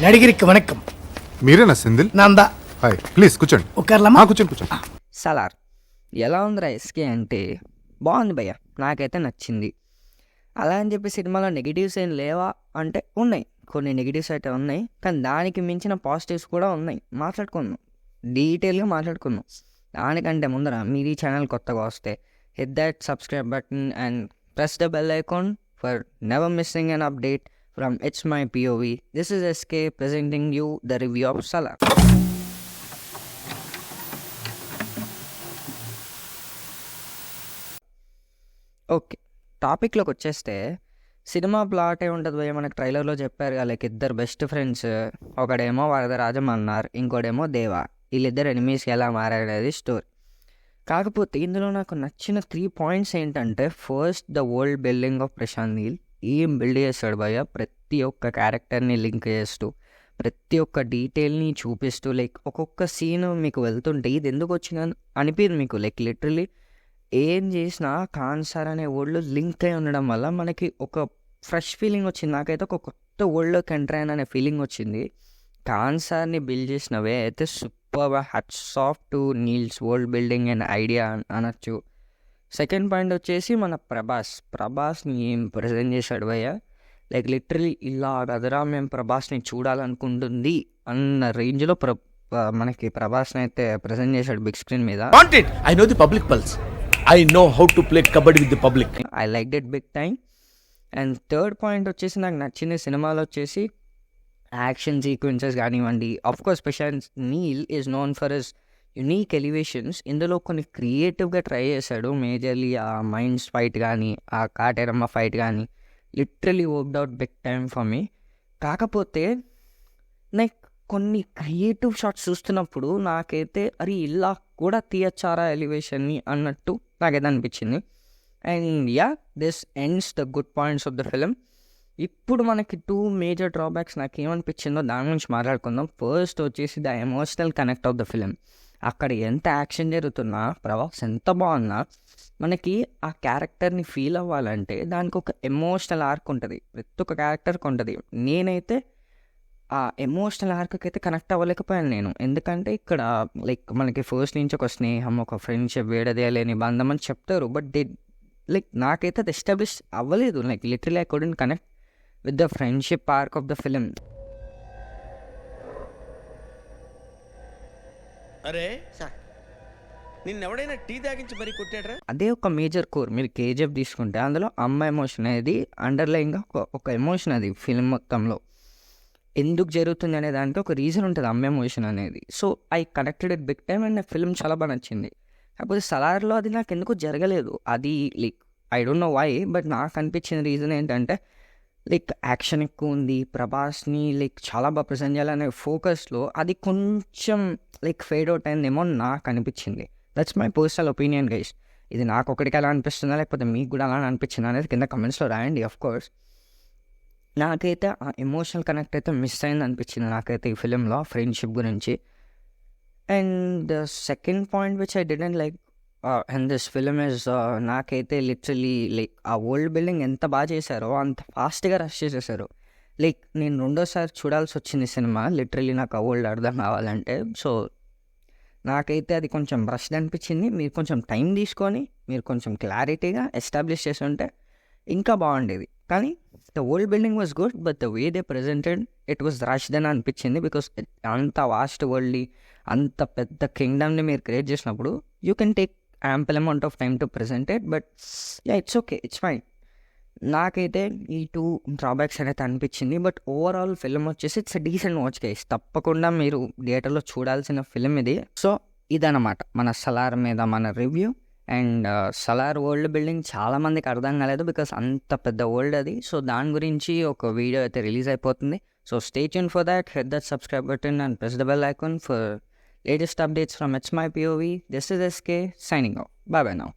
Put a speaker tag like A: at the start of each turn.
A: నడిగిరికి వణకం.
B: మీరేనా Senthil?
A: నాందా.
B: Hi, please కూర్చోండి.
A: ఒక్కర్లమ్మా.
B: కూర్చోండి.
C: సలార్ ఎలా ఉందిరా ఎస్కే అంటే బాగుంది భయ్య, నాకైతే నచ్చింది. అలా అని చెప్పి సినిమాలో నెగిటివ్స్ ఏం లేవా అంటే ఉన్నాయి, కొన్ని నెగిటివ్స్ అయితే ఉన్నాయి, కానీ దానికి మించిన పాజిటివ్స్ కూడా ఉన్నాయి. మాట్లాడుకుందాం, డీటెయిల్గా మాట్లాడుకుందాం. దానికంటే ముందర మీరు ఈ ఛానల్ కొత్తగా వస్తే hit that subscribe button and press the bell icon for never missing an update from it's my POV. This is SK presenting you the review of Salaar. Okay, టాపిక్లోకి వచ్చేస్తే సినిమా ప్లాటే ఉంటుంది భయ్య. మనకు ట్రైలర్లో చెప్పారు కదా, లైక్ ఇద్దరు బెస్ట్ ఫ్రెండ్స్, ఒకడేమో వరదరాజం అన్నారు, ఇంకోడేమో దేవా. వీళ్ళిద్దరు ఎనిమీస్కి ఎలా మారాడనేది స్టోరీ. కాకపోతే ఇందులో నాకు నచ్చిన 3 పాయింట్స్ ఏంటంటే, first the world building of Prashanth Neel. ఏం బిల్డ్ చేస్తాడు భయ్య, ప్రతి ఒక్క క్యారెక్టర్ని లింక్ చేస్తూ, ప్రతి ఒక్క డీటెయిల్ని చూపిస్తూ, లైక్ ఒక్కొక్క సీన్ మీకు వెళ్తుంటే ఇది ఎందుకు వచ్చింది అనిపించింది మీకు. లైక్ లిటరలీ ఏం చేసినా ఖాన్ సార్ అనే వరల్డ్ లింక్ అయి ఉండడం వల్ల మనకి ఒక ఫ్రెష్ ఫీలింగ్ వచ్చింది. నాకైతే ఒక కొత్త వరల్డ్లోకి ఎంటర్ అయిన అనే ఫీలింగ్ వచ్చింది. ఖాన్ సార్ని బిల్డ్ చేసినవే అయితే super, hats off to Neel's world building and idea అనొచ్చు. సెకండ్ పాయింట్ వచ్చేసి మన ప్రభాస్ని ఏం ప్రజెంట్ చేశాడు భయ్య. లైక్ లిటరలీ ఇలా కదరా మేము ప్రభాస్ని చూడాలనుకుంటుంది అన్న రేంజ్లో మనకి ప్రభాస్ని అయితే ప్రజెంట్ చేశాడు బిగ్ స్క్రీన్ మీద.
A: I know the public pulse. I know how to play kabaddi with the public.
C: I like that big time. And third point వచ్చేసి నాకు నచ్చిన సినిమాలో వచ్చేసి యాక్షన్ సీక్వెన్సెస్ కానివ్వండి. Of course Prashanth Neel is known for his unique elevations. ఇందులో కొన్ని క్రియేటివ్గా try చేశాడు. మేజర్లీ ఆ మైండ్స్ ఫైట్ కానీ, ఆ కాటేరమ్మ ఫైట్ కానీ literally worked out big time for me. కాకపోతే లైక్ కొన్ని క్రియేటివ్ షాట్స్ చూస్తున్నప్పుడు నాకైతే అరే ఇలా కూడా తీయచ్చారా ఎలివేషన్ని అన్నట్టు నాకైతే అనిపించింది. And yeah, this ends the good points of the film. ఇప్పుడు మనకి 2 మేజర్ డ్రాబ్యాక్స్ నాకు ఏమనిపించిందో దాని గురించి మాట్లాడుకుందాం. ఫస్ట్ వచ్చేసి the emotional connect of the film. అక్కడ ఎంత యాక్షన్ జరుగుతున్నా, ప్రభాస్ ఎంత బాగున్నా, మనకి ఆ క్యారెక్టర్ని ఫీల్ అవ్వాలంటే దానికి ఒక ఎమోషనల్ ఆర్క్ ఉంటుంది, ప్రతి ఒక్క క్యారెక్టర్కి ఉంటుంది. నేనైతే ఆ ఎమోషనల్ ఆర్క్కి అయితే కనెక్ట్ అవ్వలేకపోయాను నేను. ఎందుకంటే ఇక్కడ లైక్ మనకి ఫస్ట్ నుంచి ఒక స్నేహం, ఒక ఫ్రెండ్షిప్, వేడదేయలేని బంధం అని చెప్తారు. బట్ లైక్ నాకైతే అది ఎస్టాబ్లిష్ అవ్వలేదు. Like literally I couldn't connect with the friendship arc of the film.
D: అరే సార్, నిన్నెవడైనా టీ తాగించి మరీ కొట్టాడ్రా?
C: అదే ఒక మేజర్ కోర్. మీరు కేజీఎఫ్ తీసుకుంటే అందులో అమ్మ ఎమోషన్ అనేది అండర్లైన్గా ఒక ఎమోషన్, అది ఫిలిం మొత్తంలో ఎందుకు జరుగుతుంది అనే దానికి ఒక రీజన్ ఉంటుంది, అమ్మ ఎమోషన్ అనేది. So I connected it big time and నా ఫిలిం చాలా బాగా నచ్చింది. కాకపోతే సలార్లో అది నాకు ఎందుకు జరగలేదు. అది like I don't know why, but నాకు అనిపించిన రీజన్ ఏంటంటే లైక్ యాక్షన్ ఎక్కువ ఉంది, ప్రభాస్ని లైక్ చాలా బాగా ప్రజెంట్ చేయాలనే ఫోకస్లో అది కొంచెం లైక్ ఫేడ్ అవుట్ అయిందేమో నాకు అనిపించింది. That's my personal opinion guys. ఇది నాకు ఒకటికి ఎలా అనిపిస్తుందా లేకపోతే మీకు కూడా అలా అనిపించిందా అనేది కింద కమెంట్స్లో రాయండి. ఆఫ్ కోర్స్ నాకైతే ఆ ఎమోషనల్ కనెక్ట్ అయితే మిస్ అయింది అనిపించింది నాకైతే ఈ ఫిలింలో, ఫ్రెండ్షిప్ గురించి. And the second point which I didn't like and this film is, నాకైతే లిటరలీ లైక్ ఆ వరల్డ్ బిల్డింగ్ ఎంత బాగా చేశారో అంత ఫాస్ట్గా రష్ చేసేసారు. లైక్ నేను రెండోసారి చూడాల్సి వచ్చింది సినిమా, లిటరలీ నాకు ఆ వరల్డ్ అర్థం కావాలంటే. సో నాకైతే అది కొంచెం రష్డ్ అనిపించింది. మీరు కొంచెం టైం తీసుకొని మీరు కొంచెం క్లారిటీగా ఎస్టాబ్లిష్ చేసి ఉంటే ఇంకా బాగుండేది. కానీ the world building was good, but the way they presented it was rushed అని అనిపించింది. బికాస్ అంత వాస్ట్ వరల్డ్ని, అంత పెద్ద కింగ్డమ్ని మీరు క్రియేట్ చేసినప్పుడు you can take ample amount of time to present it. But yeah, it's okay, it's fine. నాకైతే ఈ 2 drawbacks అనేది అనిపించింది. బట్ ఓవరాల్ ఫిలిం వచ్చేసి it's a decent watch guys. తప్పకుండా మీరు థియేటర్లో చూడాల్సిన ఫిలిం ఇది. సో ఇదన్నమాట మన సలార్ మీద మన review. And Salaar world building చాలామందికి అర్థం కాలేదు బికాస్ అంత పెద్ద వరల్డ్ అది. సో దాని గురించి ఒక వీడియో అయితే రిలీజ్ అయిపోతుంది. So stay tune for that, hit that subscribe button and press the bell icon for latest updates from It's My POV. This is SK signing off. Bye bye now.